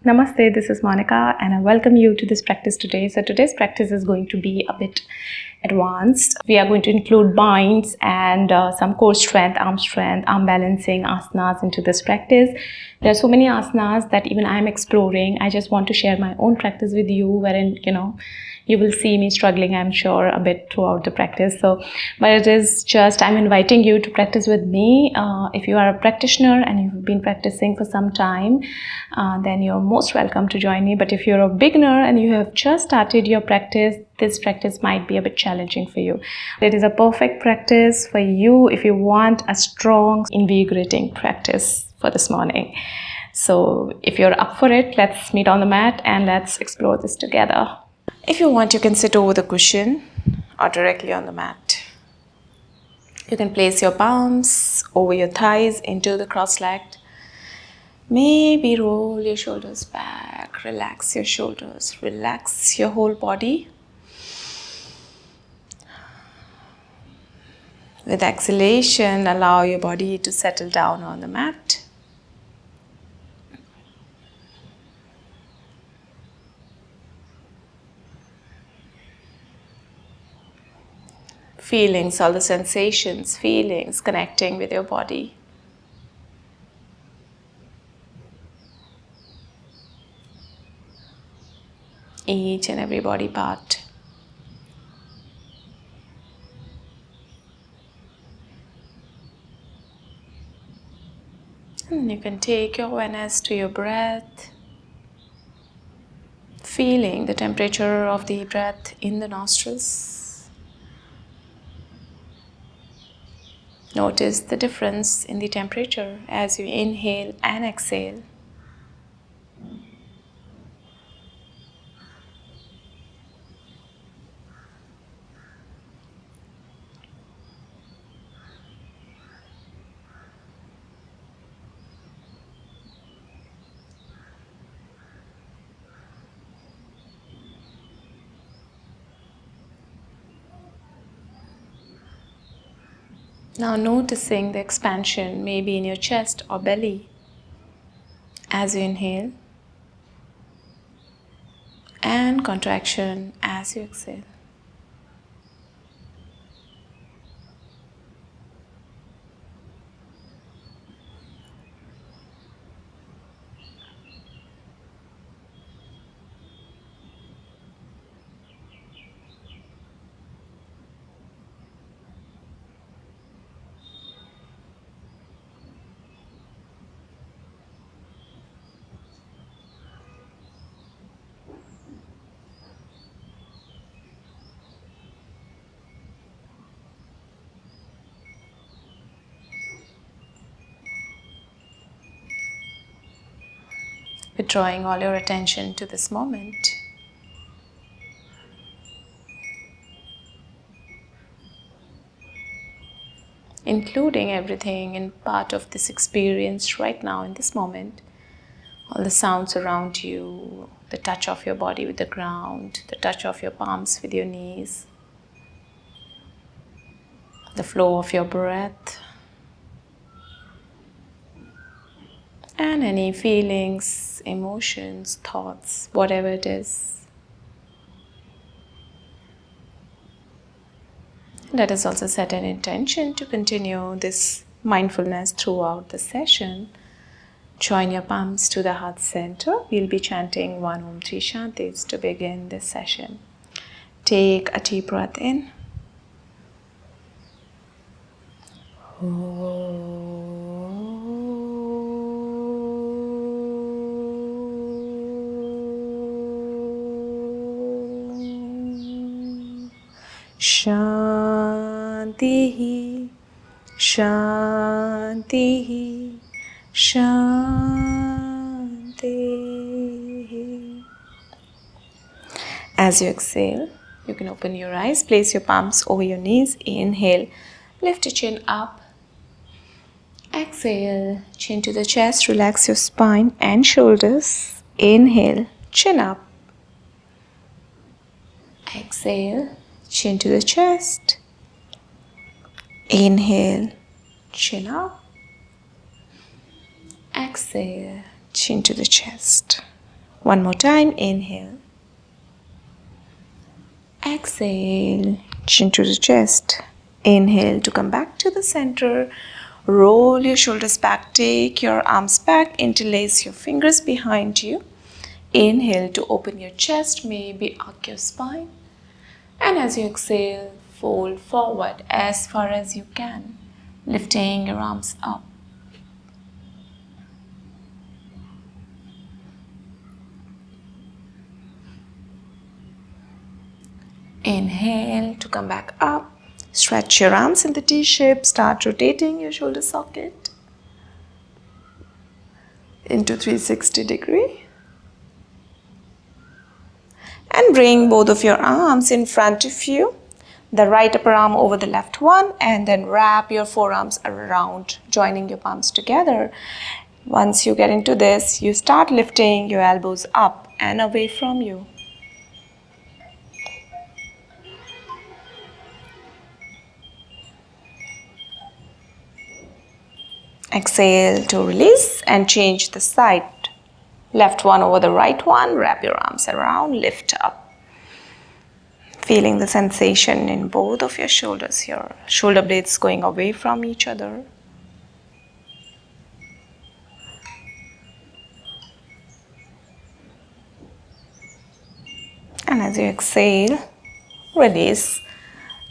Namaste, this is Monica and I welcome you to this practice today. So today's practice is going to be a bit advanced. We are going to include binds and some core strength, arm balancing, asanas into this practice. There are so many asanas that even I am exploring. I just want to share my own practice with you wherein, you will see me struggling, I'm sure, a bit throughout the practice. But it is just, I'm inviting you to practice with me. If you are a practitioner and you've been practicing for some time, then you're most welcome to join me. But if you're a beginner and you have just started your practice, this practice might be a bit challenging for you. It is a perfect practice for you if you want a strong, invigorating practice for this morning. So if you're up for it, let's meet on the mat and let's explore this together. If you want, you can sit over the cushion or directly on the mat. You can place your palms over your thighs into the cross-legged. Maybe roll your shoulders back, relax your shoulders, relax your whole body. With exhalation, allow your body to settle down on the mat. Feelings, all the sensations, feelings connecting with your body. Each and every body part. And you can take your awareness to your breath, feeling the temperature of the breath in the nostrils. Notice the difference in the temperature as you inhale and exhale. Now noticing the expansion maybe in your chest or belly as you inhale and contraction as you exhale. Withdrawing all your attention to this moment. Including everything in part of this experience right now in this moment. All the sounds around you, the touch of your body with the ground, the touch of your palms with your knees, the flow of your breath, and any feelings, emotions, thoughts, whatever it is. Let us also set an intention to continue this mindfulness throughout the session. Join your palms to the heart center. We'll be chanting 1 Om Tri Shantis to begin this session. Take a deep breath in. Shanti, Shanti, Shanti. As you exhale, you can open your eyes, place your palms over your knees. Inhale, lift your chin up. Exhale, chin to the chest, relax your spine and shoulders. Inhale, chin up. Exhale, chin to the chest. Inhale, chin up. Exhale, chin to the chest. One more time. Inhale. Exhale. Chin to the chest. Inhale to come back to the center. Roll your shoulders back. Take your arms back. Interlace your fingers behind you. Inhale to open your chest. Maybe arc your spine. And as you exhale, fold forward as far as you can, lifting your arms up. Inhale to come back up. Stretch your arms in the T shape. Start rotating your shoulder socket into 360 degree. And bring both of your arms in front of you. The right upper arm over the left one, and then wrap your forearms around, joining your palms together. Once you get into this, you start lifting your elbows up and away from you. Exhale to release and change the side. Left one over the right one, wrap your arms around, lift up. Feeling the sensation in both of your shoulders here. Shoulder blades going away from each other. And as you exhale, release.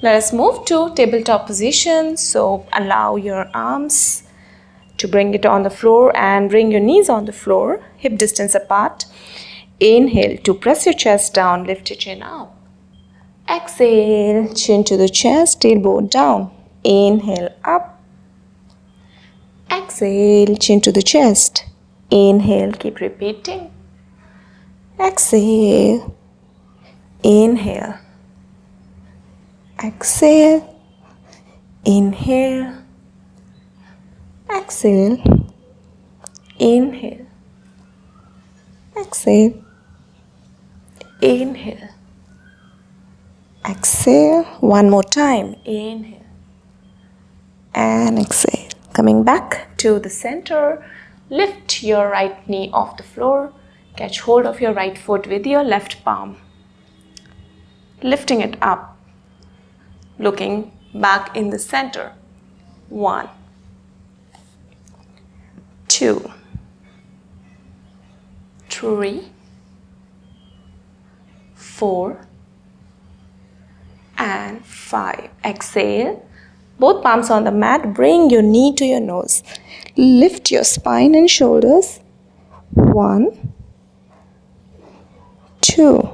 Let us move to tabletop position. So allow your arms to bring it on the floor and bring your knees on the floor, hip distance apart. Inhale to press your chest down, lift your chin up. Exhale, chin to the chest, tailbone down. Inhale, up. Exhale, chin to the chest. Inhale, keep repeating. Exhale. Inhale. Exhale. Inhale. Exhale. Inhale. Exhale. Inhale. Exhale. One more time. Inhale. And exhale. Coming back to the center. Lift your right knee off the floor. Catch hold of your right foot with your left palm. Lifting it up. Looking back in the center. 1, 2, 3, 4, and 5. Exhale. Both palms on the mat. Bring your knee to your nose. Lift your spine and shoulders. 1, 2,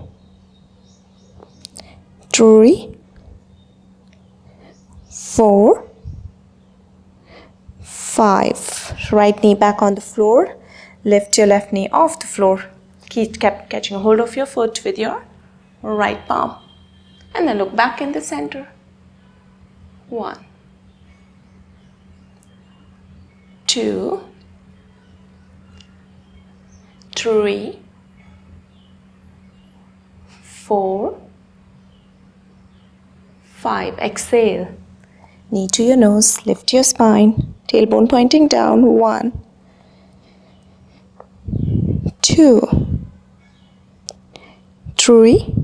3, 4, 5. Right knee back on the floor. Lift your left knee off the floor. Keep catching hold of your foot with your right palm. And then look back in the center. 1, 2, 3, 4, 5. Exhale. Knee to your nose. Lift your spine. Tailbone pointing down. 1, 2, 3,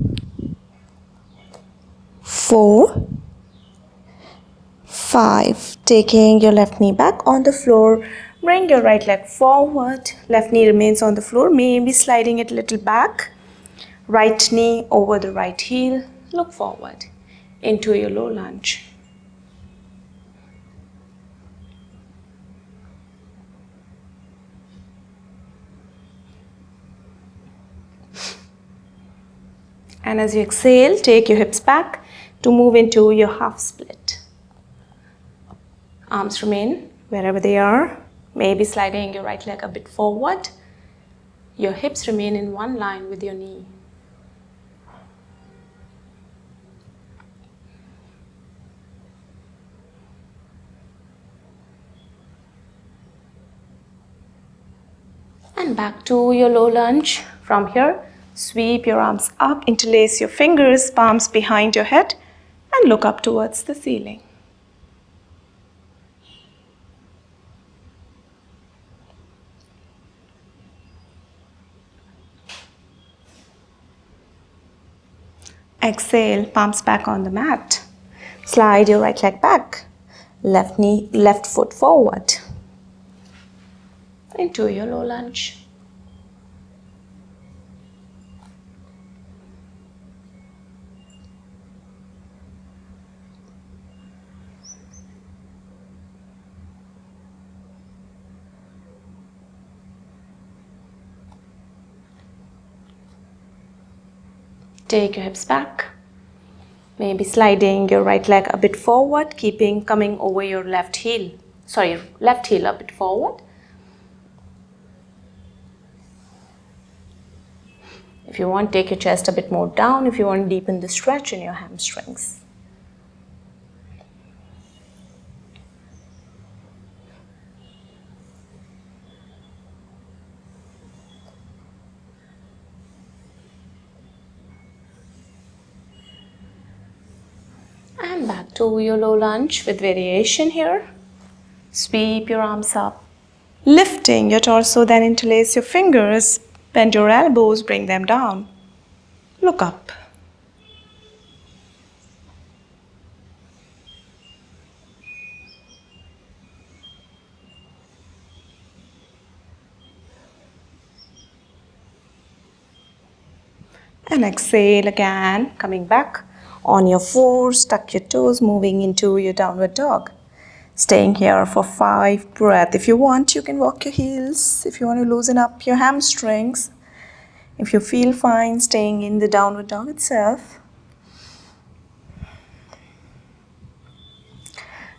4, 5. Taking your left knee back on the floor. Bring your right leg forward. Left knee remains on the floor. Maybe sliding it a little back. Right knee over the right heel. Look forward into your low lunge. And as you exhale, take your hips back to move into your half split. Arms remain wherever they are. Maybe sliding your right leg a bit forward. Your hips remain in one line with your knee. And back to your low lunge. From here, sweep your arms up, interlace your fingers, palms behind your head, and look up towards the ceiling. Exhale, palms back on the mat. Slide your right leg back. Left foot forward. Into your low lunge. Take your hips back. Maybe sliding your right leg a bit forward, coming over your left heel. Left heel a bit forward. If you want, take your chest a bit more down if you want to deepen the stretch in your hamstrings. And back to your low lunge with variation here. Sweep your arms up. Lifting your torso, then interlace your fingers. Bend your elbows, bring them down. Look up. And exhale again, coming back on your fours, tuck your toes, moving into your downward dog. Staying here for 5 breaths. If you want, you can walk your heels. If you want to loosen up your hamstrings. If you feel fine staying in the downward dog itself.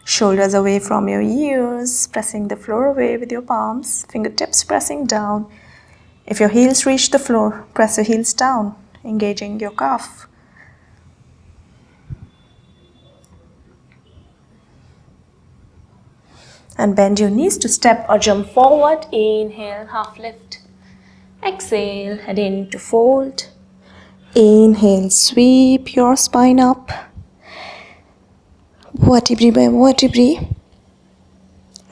Shoulders away from your ears, pressing the floor away with your palms, fingertips pressing down. If your heels reach the floor, press your heels down, engaging your calf. And bend your knees to step or jump forward. Inhale, half lift. Exhale, head in to fold. Inhale, sweep your spine up. Vertebrae by vertebrae.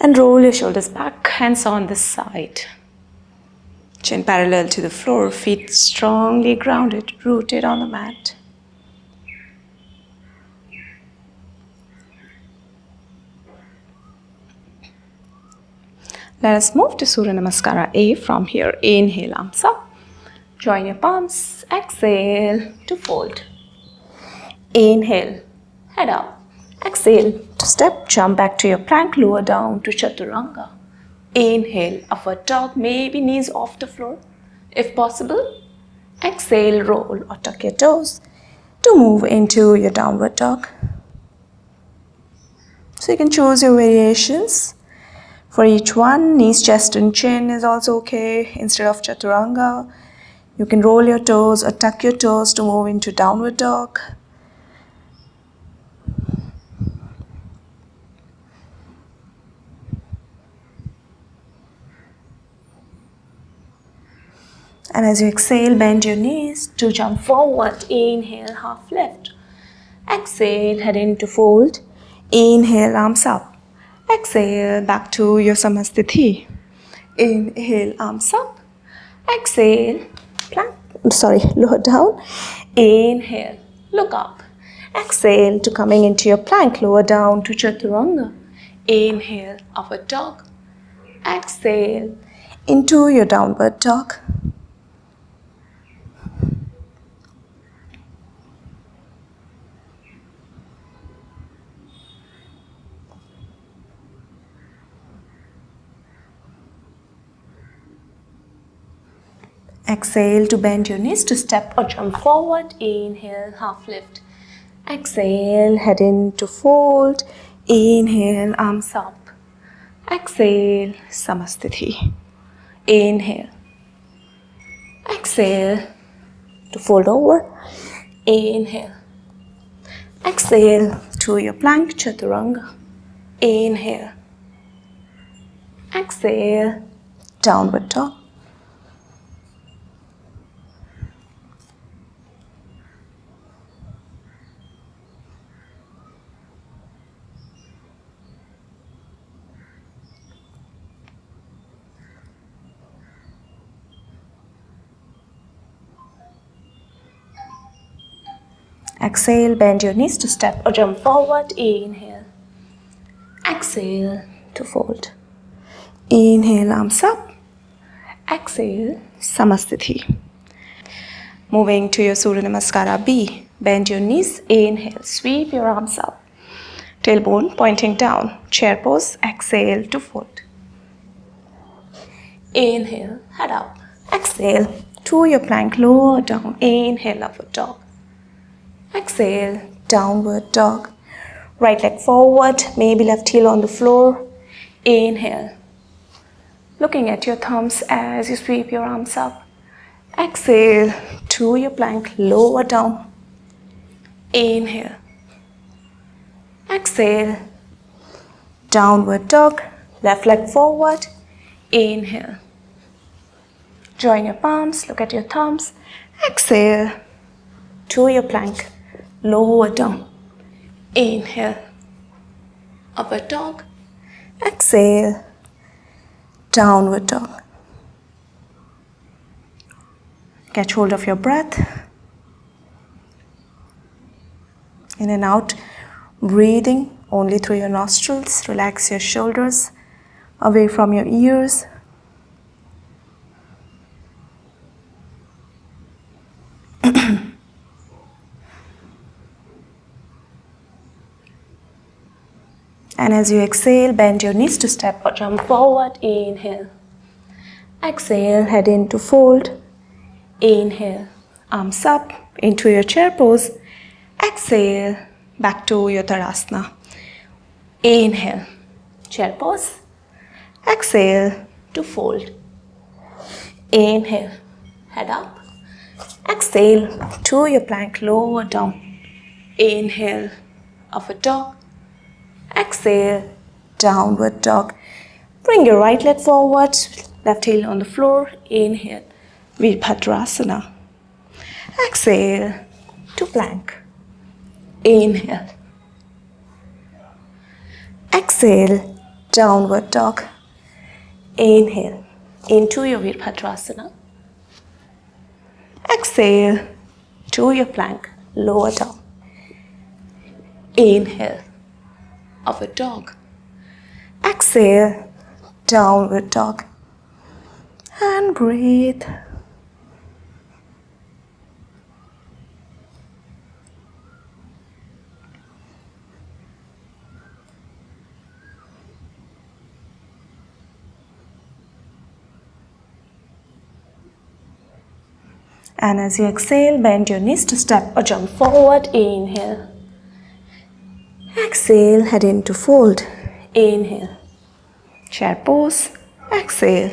And roll your shoulders back, hands on the side. Chin parallel to the floor, feet strongly grounded, rooted on the mat. Let us move to Suryanamaskara A from here. Inhale, arms up. Join your palms. Exhale to fold. Inhale, head up. Exhale to step, jump back to your plank, lower down to Chaturanga. Inhale, upward dog, maybe knees off the floor if possible. Exhale, roll or tuck your toes to move into your downward dog. So you can choose your variations. For each one, knees, chest and chin is also okay. Instead of Chaturanga, you can roll your toes or tuck your toes to move into downward dog. And as you exhale, bend your knees to jump forward. Inhale, half lift. Exhale, head into fold. Inhale, arms up. Exhale, back to your Samasthiti. Inhale, arms up. Exhale, lower down. Inhale, look up. Exhale to coming into your plank, lower down to Chaturanga. Inhale, upward dog. Exhale, into your downward dog. Exhale to bend your knees to step or jump forward. Inhale, half lift. Exhale, head into fold. Inhale, arms up. Exhale, Samasthiti. Inhale. Exhale to fold over. Inhale. Exhale to your plank, Chaturanga. Inhale. Exhale, downward dog. Exhale, bend your knees to step or jump forward. Inhale. Exhale to fold. Inhale, arms up. Exhale, Samasthiti. Moving to your Suryanamaskara B. Bend your knees. Inhale, sweep your arms up. Tailbone pointing down. Chair pose. Exhale to fold. Inhale, head up. Exhale to your plank, lower down. Inhale, upward dog. Exhale, downward dog. Right leg forward, maybe left heel on the floor. Inhale. Looking at your thumbs as you sweep your arms up. Exhale to your plank, lower down. Inhale. Exhale. Downward dog. Left leg forward. Inhale. Join your palms, look at your thumbs. Exhale to your plank, lower down. Inhale. Upward dog. Exhale. Downward dog. Catch hold of your breath. In and out, breathing only through your nostrils. Relax your shoulders away from your ears. And as you exhale, bend your knees to step or jump forward. Inhale. Exhale, head into fold. Inhale, arms up into your chair pose. Exhale, back to your Tadasana. Inhale, chair pose. Exhale to fold. Inhale, head up. Exhale to your plank, lower down. Inhale, upward dog. Exhale, downward dog. Bring your right leg forward, left heel on the floor. Inhale, Virabhadrasana. Exhale to plank. Inhale. Exhale, downward dog. Inhale into your Virabhadrasana. Exhale to your plank, lower down. Inhale, upward dog. Exhale, downward dog. And breathe. And as you exhale, bend your knees to step or jump forward. Inhale. Exhale, head into fold. Inhale. Chair pose. Exhale.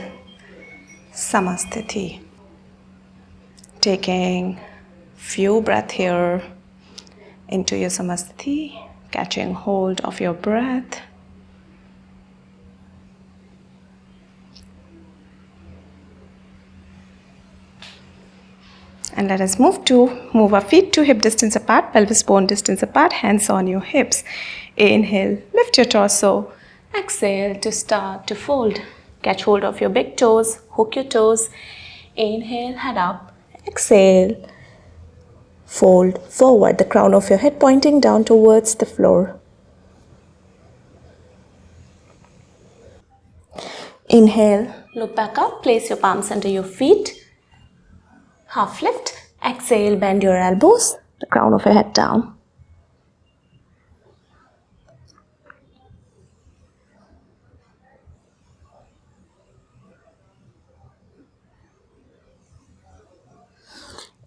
Samasthiti. Taking few breaths here into your Samasthiti. Catching hold of your breath. And let us move our feet to hip distance apart, pelvis bone distance apart, hands on your hips. Inhale, lift your torso. Exhale to start to fold. Catch hold of your big toes, hook your toes. Inhale, head up. Exhale, fold forward, the crown of your head pointing down towards the floor. Inhale, look back up, place your palms under your feet. Half lift. Exhale, bend your elbows, the crown of your head down.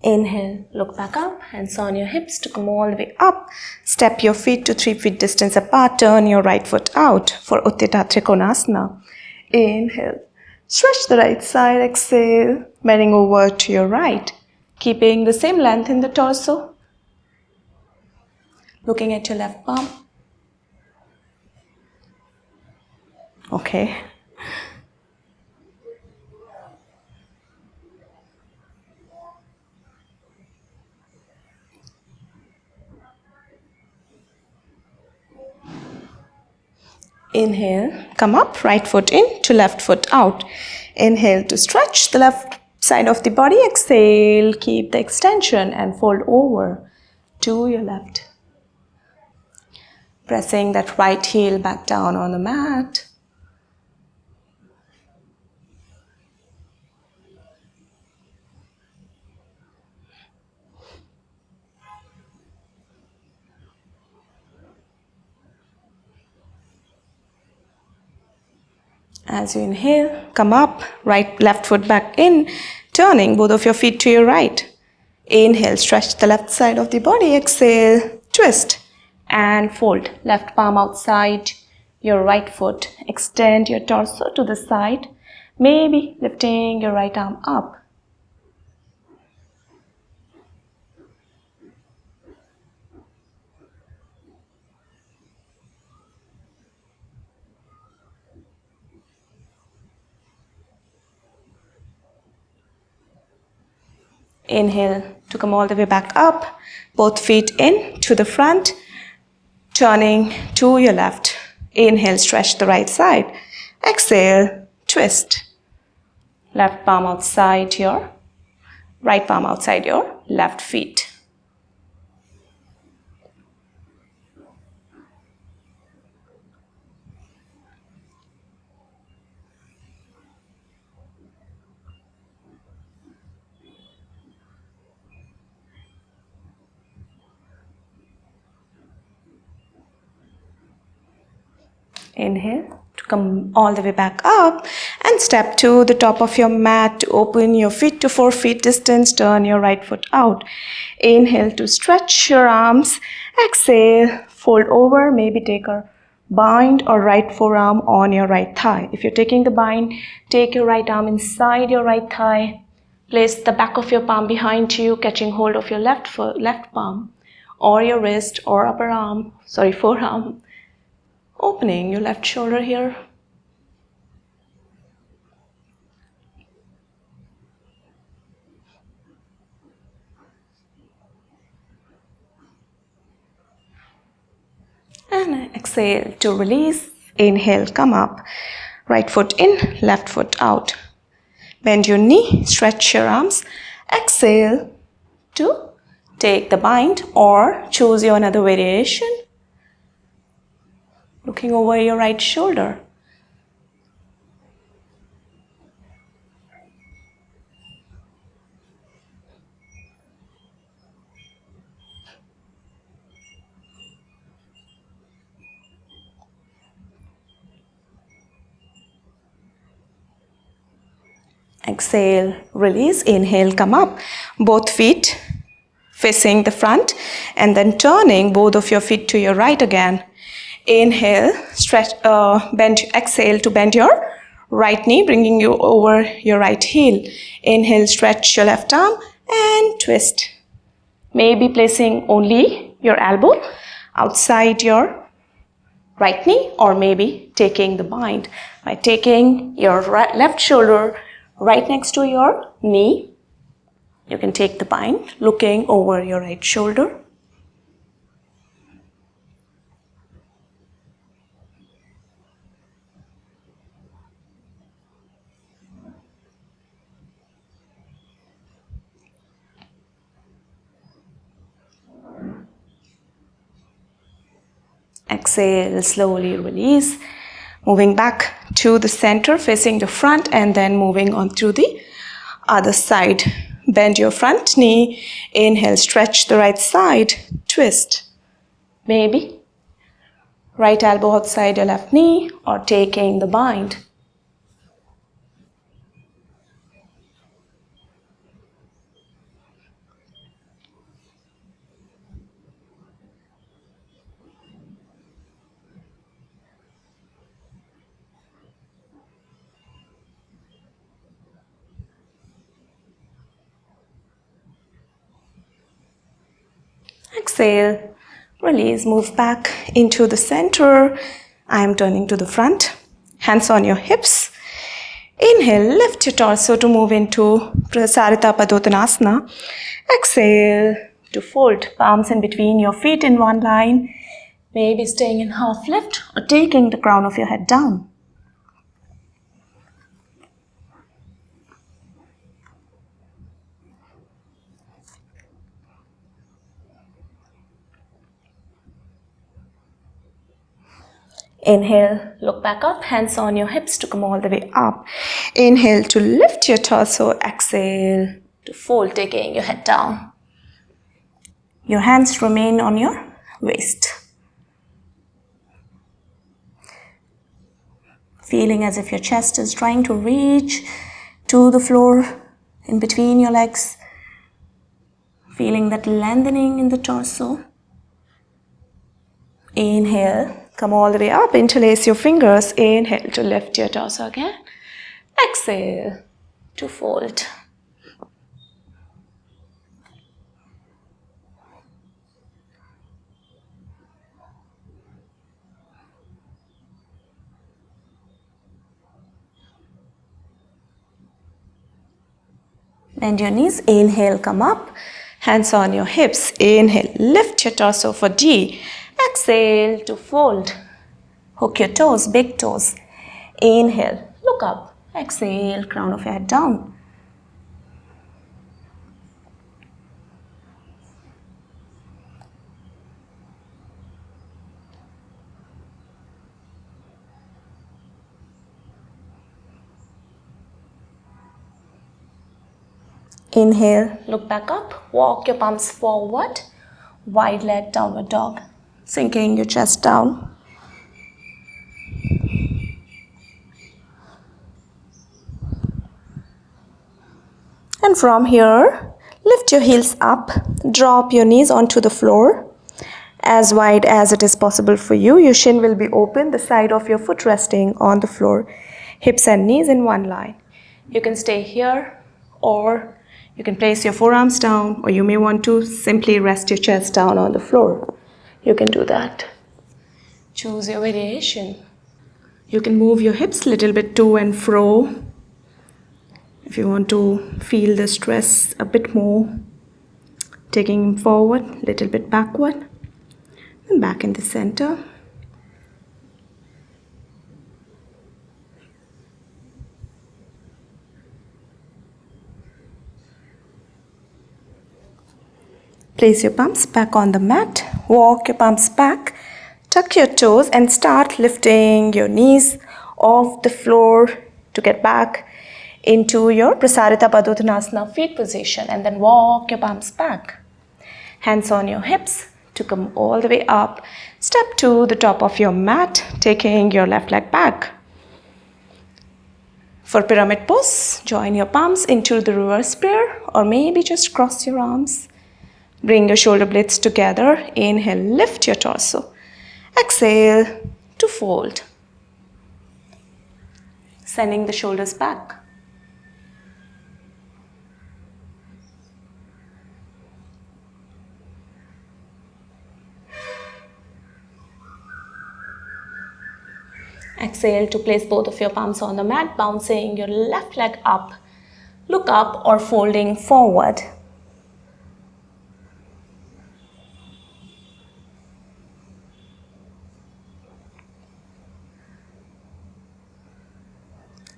Inhale, look back up, hands on your hips to come all the way up. Step your feet to 3 feet distance apart. Turn your right foot out for Utthita Trikonasana. Inhale, stretch the right side. Exhale, bending over to your right. Keeping the same length in the torso. Looking at your left palm. Okay. Inhale, come up, right foot in to left foot out. Inhale to stretch the left side of the body. Exhale, keep the extension and fold over to your left. Pressing that right heel back down on the mat. As you inhale, come up, left foot back in, turning both of your feet to your right. Inhale, stretch the left side of the body. Exhale, twist and fold. Left palm outside your right foot. Extend your torso to the side, maybe lifting your right arm up. Inhale to come all the way back up, both feet in to the front, turning to your left. Inhale, stretch the right side. Exhale, twist. Left palm outside your right palm outside your left feet. Inhale to come all the way back up and step to the top of your mat to open your feet to 4 feet distance. Turn your right foot out. Inhale to stretch your arms. Exhale, fold over. Maybe take a bind or right forearm on your right thigh. If you're taking the bind, take your right arm inside your right thigh. Place the back of your palm behind you, catching hold of your left palm or your wrist or forearm. Opening your left shoulder here. And exhale to release. Inhale, come up. Right foot in, left foot out. Bend your knee, stretch your arms. Exhale to take the bind or choose your another variation. Looking over your right shoulder. Exhale, release. Inhale, come up. Both feet facing the front and then turning both of your feet to your right again. Inhale, stretch, exhale to bend your right knee, bringing you over your right heel. Inhale, stretch your left arm and twist. Maybe placing only your elbow outside your right knee or maybe taking the bind by taking your left shoulder right next to your knee. You can take the bind looking over your right shoulder. Exhale, slowly release. Moving back to the center, facing the front and then moving on to the other side. Bend your front knee. Inhale, stretch the right side. Twist. Maybe right elbow outside your left knee or taking the bind. Exhale, release, move back into the center. I am turning to the front, hands on your hips. Inhale, lift your torso to move into Prasarita Padottanasana. Exhale to fold, palms in between your feet in one line. Maybe staying in half lift or taking the crown of your head down. Inhale, look back up, hands on your hips to come all the way up. Inhale to lift your torso. Exhale to fold, taking your head down. Your hands remain on your waist. Feeling as if your chest is trying to reach to the floor in between your legs. Feeling that lengthening in the torso. Inhale, come all the way up, interlace your fingers. Inhale to lift your torso again. Exhale to fold. Bend your knees. Inhale, come up. Hands on your hips. Inhale, lift your torso for D. Exhale to fold. Hook your toes, big toes. Inhale, look up. Exhale, crown of your head down. Inhale, look back up. Walk your palms forward. Wide leg, downward dog. Sinking your chest down. And from here, lift your heels up. Drop your knees onto the floor. As wide as it is possible for you. Your shin will be open, the side of your foot resting on the floor. Hips and knees in one line. You can stay here, or you can place your forearms down, or you may want to simply rest your chest down on the floor. You can do that. Choose your variation. You can move your hips a little bit to and fro. If you want to feel the stress a bit more, taking forward, a little bit backward, and back in the center. Place your palms back on the mat. Walk your palms back. Tuck your toes and start lifting your knees off the floor to get back into your Prasarita Padottanasana feet position, and then walk your palms back. Hands on your hips to come all the way up. Step to the top of your mat, taking your left leg back. For pyramid pose, join your palms into the reverse prayer, or maybe just cross your arms. Bring your shoulder blades together. Inhale, lift your torso. Exhale to fold. Sending the shoulders back. Exhale to place both of your palms on the mat, bouncing your left leg up. Look up or folding forward.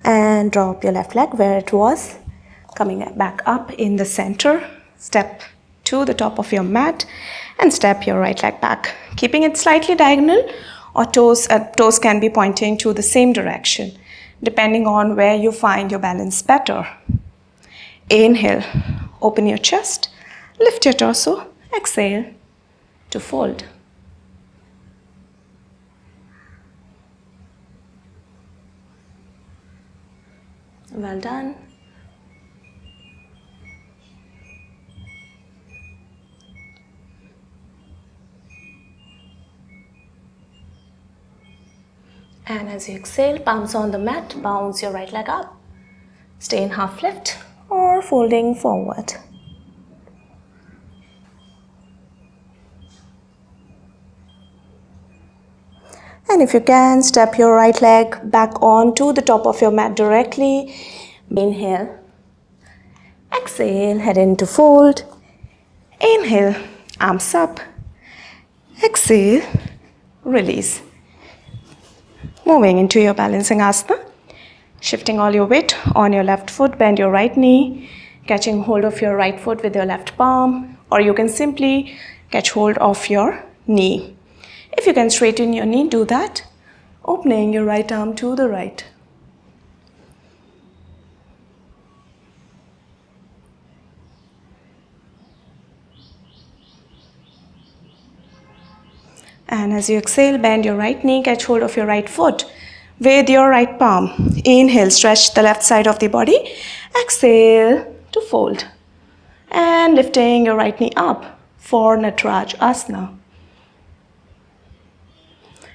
And drop your left leg where it was, coming back up in the center. Step to the top of your mat and step your right leg back, keeping it slightly diagonal, or toes can be pointing to the same direction, depending on where you find your balance better. Inhale, open your chest, lift your torso. Exhale to fold. Well done. And as you exhale, palms on the mat, bounce your right leg up. Stay in half lift or folding forward. And if you can, step your right leg back onto the top of your mat directly. Inhale. Exhale, head into fold. Inhale, arms up. Exhale, release. Moving into your balancing asana. Shifting all your weight on your left foot, bend your right knee, catching hold of your right foot with your left palm, or you can simply catch hold of your knee. If you can straighten your knee, do that. Opening your right arm to the right. And as you exhale, bend your right knee, catch hold of your right foot with your right palm. Inhale, stretch the left side of the body. Exhale to fold. And lifting your right knee up for Nataraj Asana.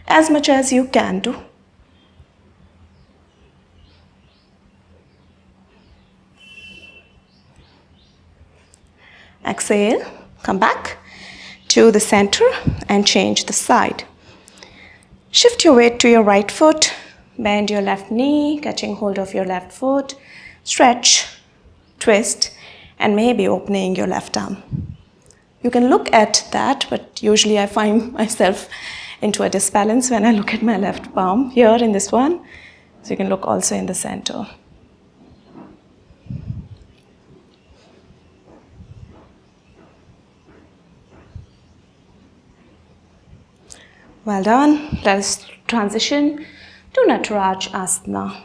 As much as you can do. Exhale, come back to the center and change the side. Shift your weight to your right foot, bend your left knee, catching hold of your left foot, stretch, twist, and maybe opening your left arm. You can look at that, but usually I find myself into a disbalance when I look at my left palm here in this one. So you can look also in the center. Well done. Let us transition to Nataraj Asana.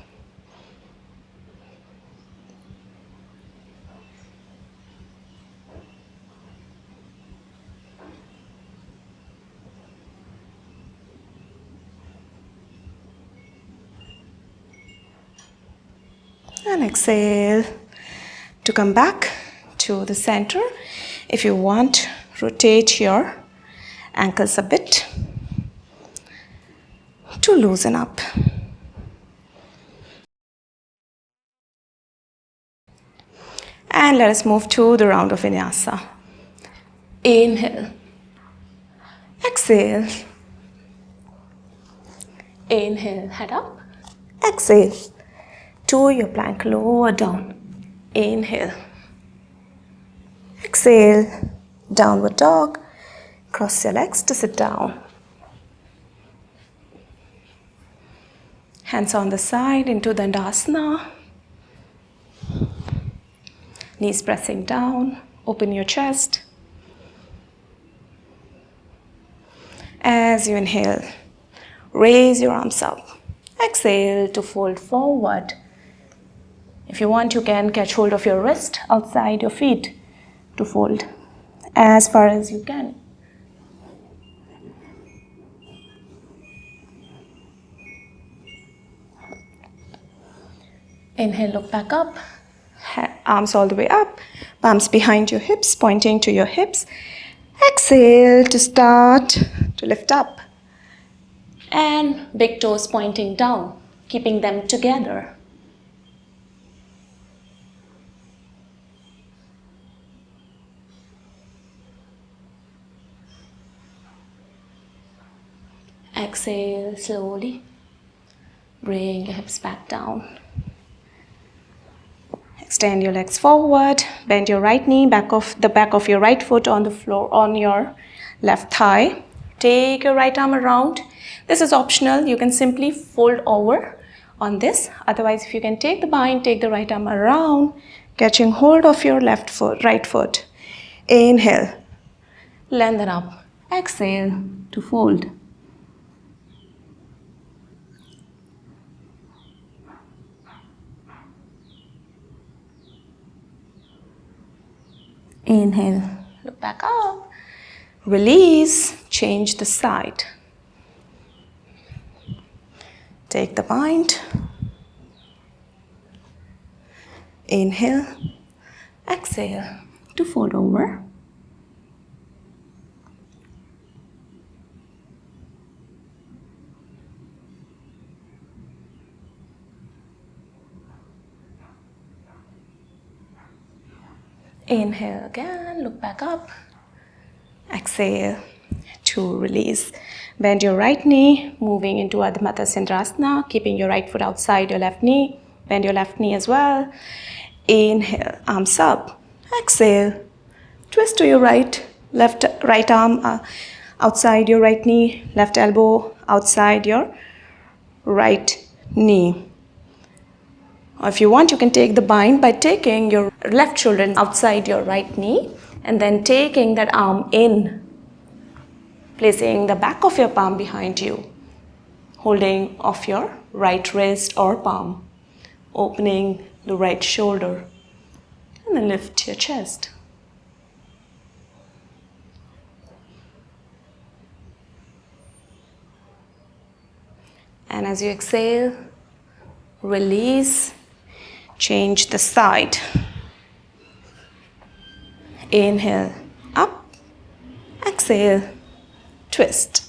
And exhale to come back to the center. If you want, rotate your ankles a bit to loosen up. And let us move to the round of vinyasa. Inhale. Exhale. Inhale, head up. Exhale. To your plank, lower down. Inhale. Exhale. Downward dog. Cross your legs to sit down. Hands on the side into Dandasana. Knees pressing down. Open your chest. As you inhale, raise your arms up. Exhale to fold forward. If you want, you can catch hold of your wrist outside your feet to fold as far as you can. Inhale, look back up. Arms all the way up. Palms behind your hips, pointing to your hips. Exhale to start to lift up. And big toes pointing down, keeping them together. Exhale slowly. Bring your hips back down. Extend your legs forward. Bend your right knee, back of your right foot on the floor, on your left thigh. Take your right arm around. This is optional. You can simply fold over on this. Otherwise, if you can take the bind, take the right arm around, catching hold of your right foot. Inhale. Lengthen up. Exhale to fold. Inhale, look back up, release, change the side. Take the bind. Inhale, exhale to fold over. Inhale again, look back up. Exhale to release. Bend your right knee, moving into Ardha Matsyendrasana, keeping your right foot outside your left knee. Bend your left knee as well. Inhale, arms up. Exhale, twist to your right arm outside your right knee, left elbow outside your right knee. Or if you want, you can take the bind by taking your left shoulder outside your right knee and then taking that arm in, placing the back of your palm behind you, holding of your right wrist or palm, opening the right shoulder, and then lift your chest. And as you exhale, release, change the side. Inhale, up, exhale, twist.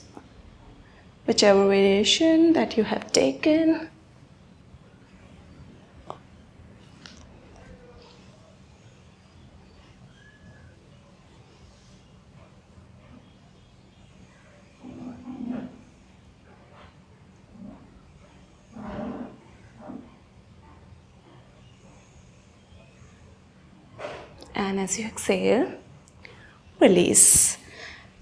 Whichever variation that you have taken. And as you exhale, release.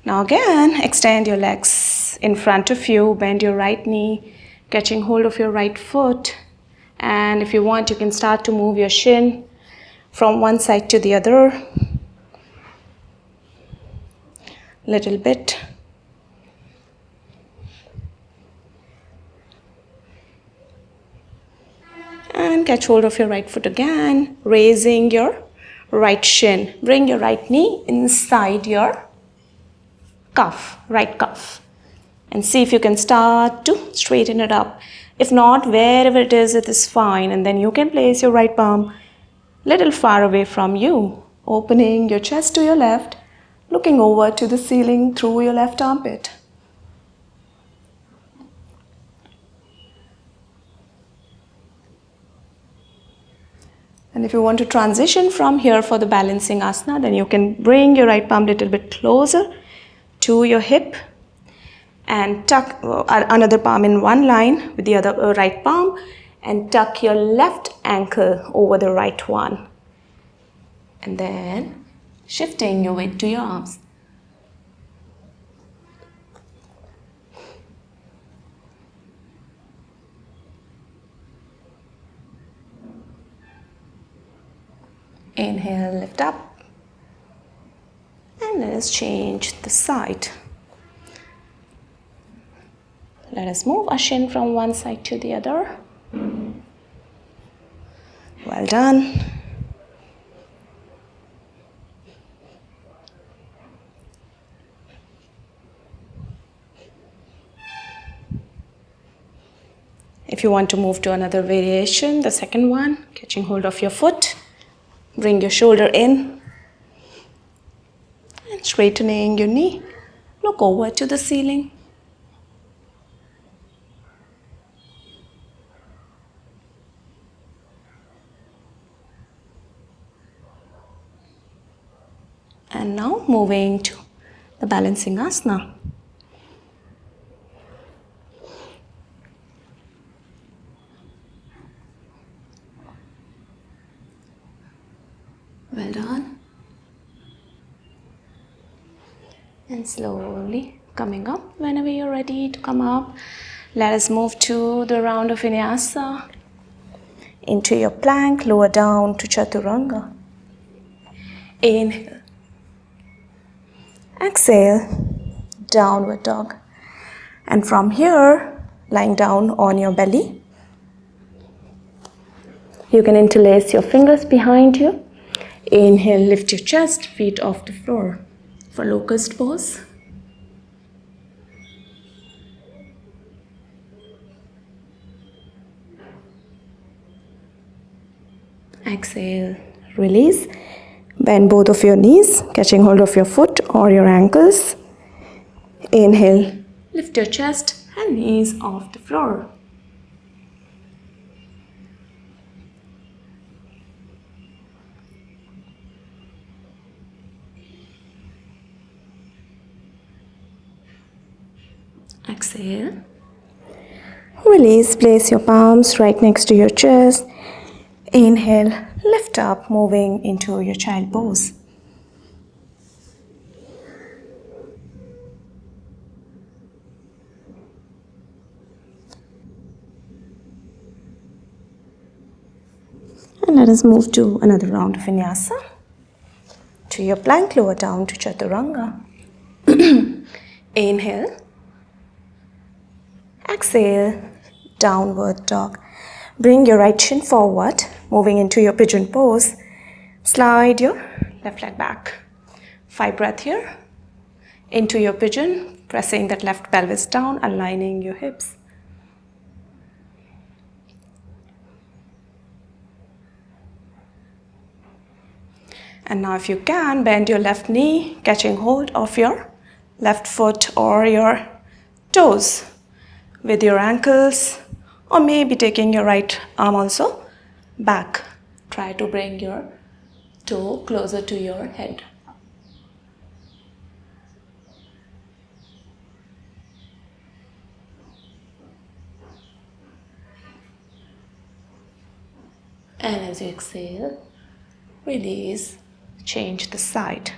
Now again, extend your legs in front of you, bend your right knee, catching hold of your right foot. And if you want, you can start to move your shin from one side to the other. Little bit. And catch hold of your right foot again, raising your right shin. Bring your right knee inside your cuff, right cuff. And see if you can start to straighten it up. If not, wherever it is fine. And then you can place your right palm little far away from you, opening your chest to your left, looking over to the ceiling through your left armpit. And if you want to transition from here for the balancing asana, then you can bring your right palm a little bit closer to your hip and tuck another palm in one line with the other right palm and tuck your left ankle over the right one. And then shifting your weight to your arms. Inhale, lift up. And let us change the side. Let us move our shin from one side to the other. Well done. If you want to move to another variation, the second one, catching hold of your foot, bring your shoulder in and straightening your knee. Look over to the ceiling. And now moving to the balancing asana. Well done. And slowly coming up. Whenever you're ready to come up, let us move to the round of vinyasa. Into your plank, lower down to chaturanga. Inhale. Exhale, downward dog. And from here, lying down on your belly, you can interlace your fingers behind you. Inhale, lift your chest, feet off the floor for locust pose. Exhale, release. Bend both of your knees, catching hold of your foot or your ankles. Inhale, lift your chest and knees off the floor. Exhale. Release, place your palms right next to your chest. Inhale, lift up, moving into your child pose. And let us move to another round of vinyasa. To your plank, lower down to chaturanga. Inhale. Exhale, downward dog. Bring your right shin forward, moving into your pigeon pose. Slide your left leg back. 5 breaths here. Into your pigeon, pressing that left pelvis down, aligning your hips. And now if you can, bend your left knee, catching hold of your left foot or your toes with your ankles, or maybe taking your right arm also back. Try to bring your toe closer to your head. And as you exhale, release, change the side.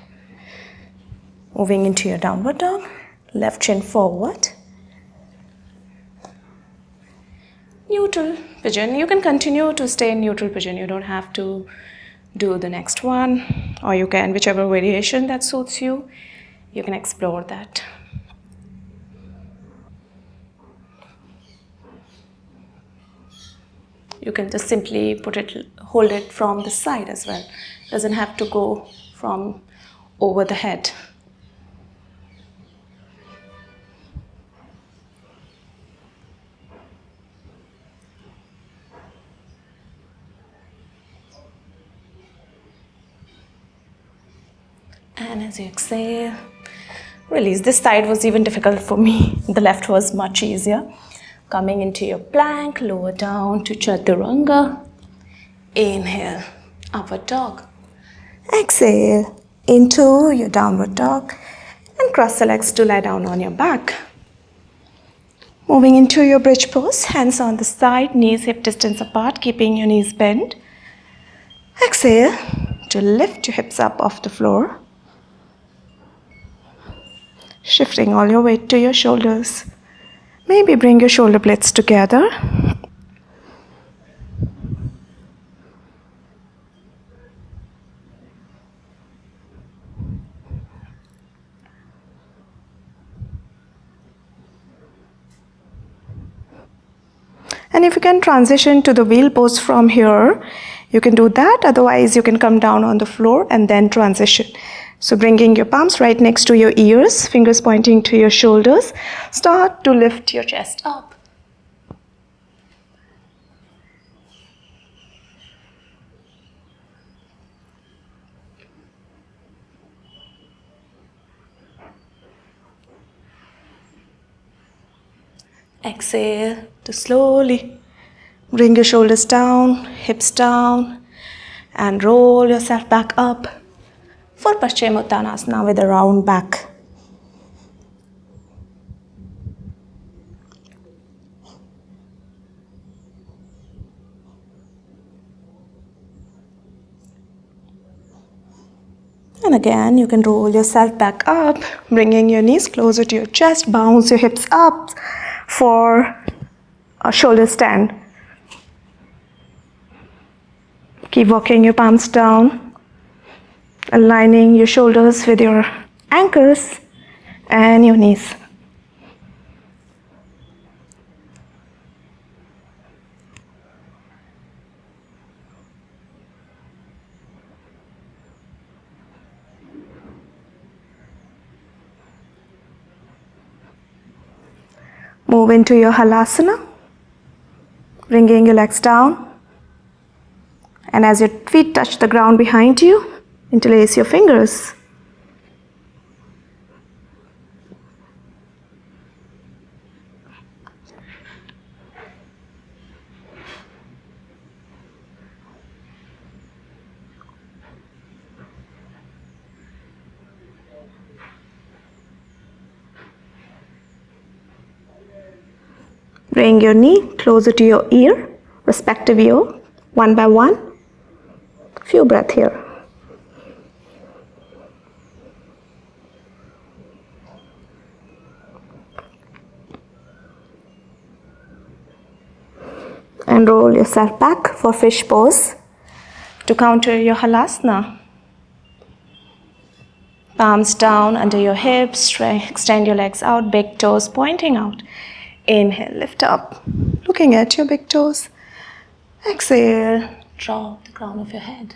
Moving into your downward dog, left shin forward. Neutral pigeon. You can continue to stay in neutral pigeon. You don't have to do the next one, or you can, whichever variation that suits you, you can explore that. You can just simply hold it from the side as well. Doesn't have to go from over the head. And as you exhale, release. This side was even difficult for me. The left was much easier. Coming into your plank, lower down to chaturanga. Inhale, upward dog. Exhale into your downward dog and cross the legs to lie down on your back. Moving into your bridge pose, hands on the side, knees hip distance apart, keeping your knees bent. Exhale to lift your hips up off the floor. Shifting all your weight to your shoulders. Maybe bring your shoulder blades together. And if you can transition to the wheel pose from here, you can do that. Otherwise, you can come down on the floor and then transition. So bringing your palms right next to your ears, fingers pointing to your shoulders. Start to lift your chest up. Exhale to slowly bring your shoulders down, hips down, and roll yourself back up for Paschimottanasana with a round back. And again, you can roll yourself back up, bringing your knees closer to your chest, bounce your hips up for a shoulder stand. Keep walking your palms down, aligning your shoulders with your ankles and your knees. Move into your halasana, bringing your legs down. And as your feet touch the ground behind you, interlace your fingers. Bring your knee closer to your ear, respective ear, one by one. Few breaths here. And roll yourself back for fish pose to counter your halasana. Palms down under your hips, extend your legs out, big toes pointing out. Inhale, lift up, looking at your big toes. Exhale, drop the crown of your head.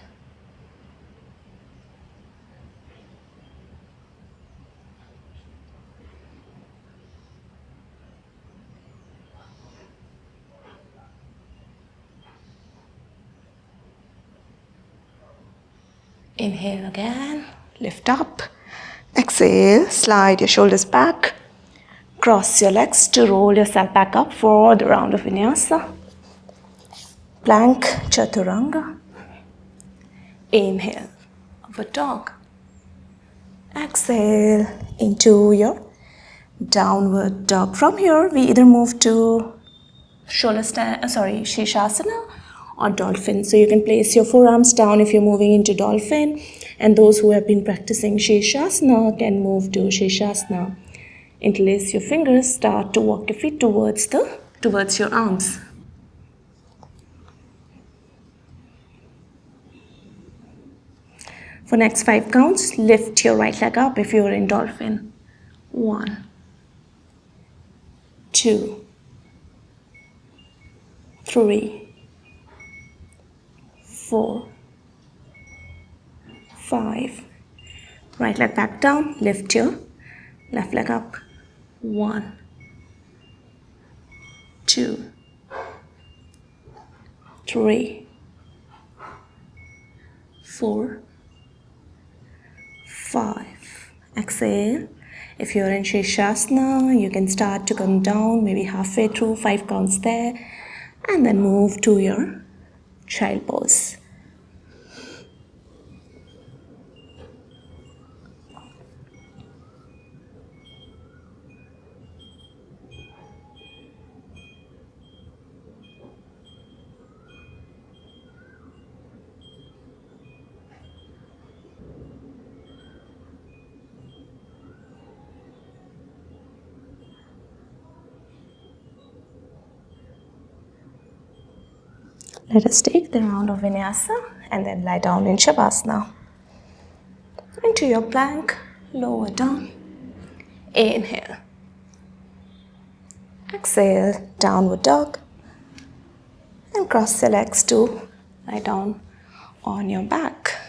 Inhale again, lift up. Exhale, slide your shoulders back. Cross your legs to roll yourself back up for the round of vinyasa. Plank chaturanga. Inhale, upward dog. Exhale into your downward dog. From here, we either move to Shirshasana or dolphin. So you can place your forearms down if you're moving into dolphin, and those who have been practicing Shirshasana can move to Shirshasana. Interlace your fingers, start to walk your feet towards your arms. For next 5 counts, lift your right leg up if you're in dolphin. 1, 2, 3, 4, 5. Right leg back down, lift your left leg up. 1, 2, 3, 4, 5. Exhale. If you're in Shirshasana, you can start to come down, maybe halfway through, 5 counts there, and then move to your child pose. Let us take the round of vinyasa and then lie down in Shavasana. Into your plank, lower down. Inhale. Exhale, downward dog. And cross your legs to lie down on your back.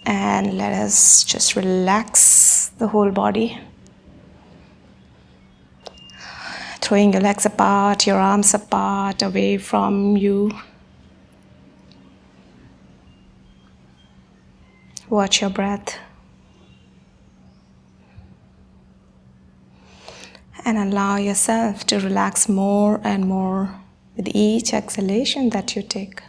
And let us just relax the whole body. Throwing your legs apart, your arms apart, away from you. Watch your breath. And allow yourself to relax more and more with each exhalation that you take.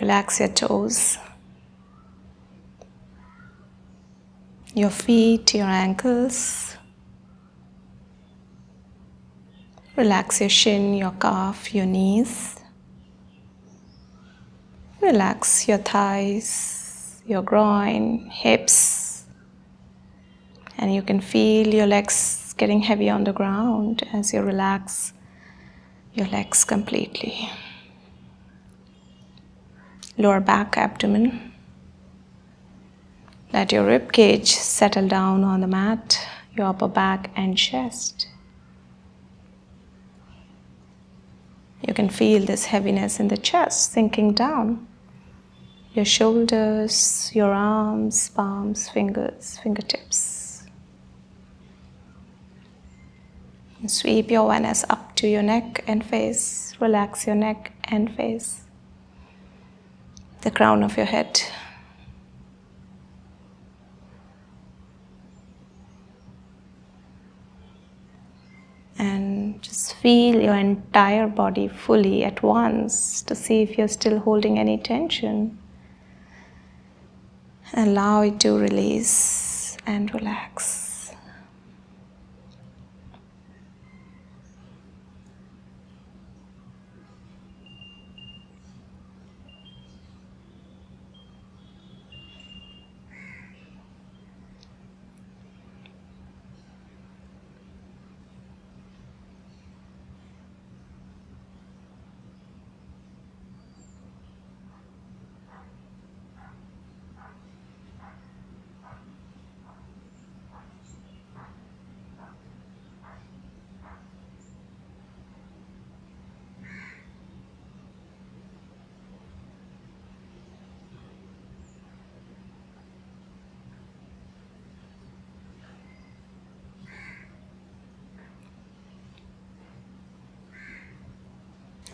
Relax your toes, your feet, your ankles. Relax your shin, your calf, your knees. Relax your thighs, your groin, hips. And you can feel your legs getting heavy on the ground as you relax your legs completely. Lower back, abdomen. Let your rib cage settle down on the mat, your upper back and chest. You can feel this heaviness in the chest sinking down. Your shoulders, your arms, palms, fingers, fingertips. And sweep your awareness up to your neck and face. Relax your neck and face. The crown of your head. And just feel your entire body fully at once to see if you're still holding any tension. and allow it to release and relax.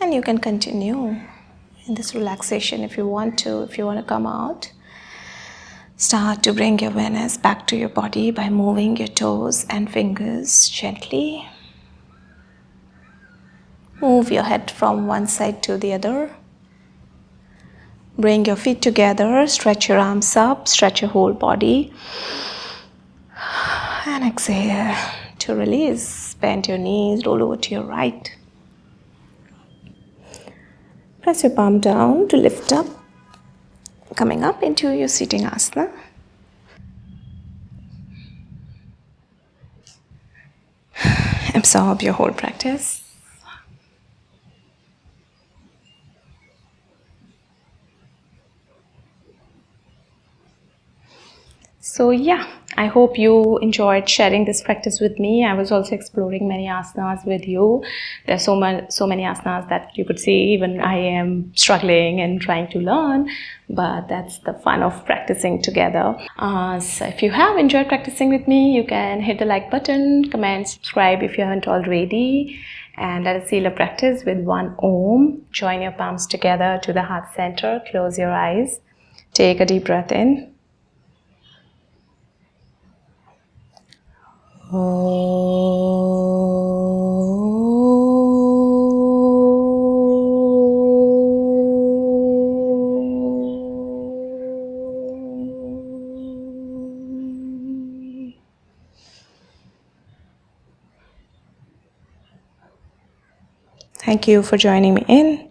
And you can continue in this relaxation if you want to. If you want to come out, start to bring your awareness back to your body by moving your toes and fingers gently. Move your head from one side to the other. Bring your feet together, stretch your arms up, stretch your whole body. And exhale to release. Bend your knees, roll over to your right. Press your palm down to lift up, coming up into your sitting asana. Absorb your whole practice. So yeah, I hope you enjoyed sharing this practice with me. I was also exploring many asanas with you. There's so many asanas that you could see even I am struggling and trying to learn, but that's the fun of practicing together. So if you have enjoyed practicing with me, you can hit the like button, comment, subscribe if you haven't already, and let us seal the practice with one Om. Join your palms together to the heart center. Close your eyes. Take a deep breath in. Thank you for joining me in.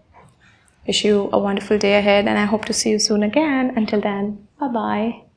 Wish you a wonderful day ahead, and I hope to see you soon again. Until then, bye-bye.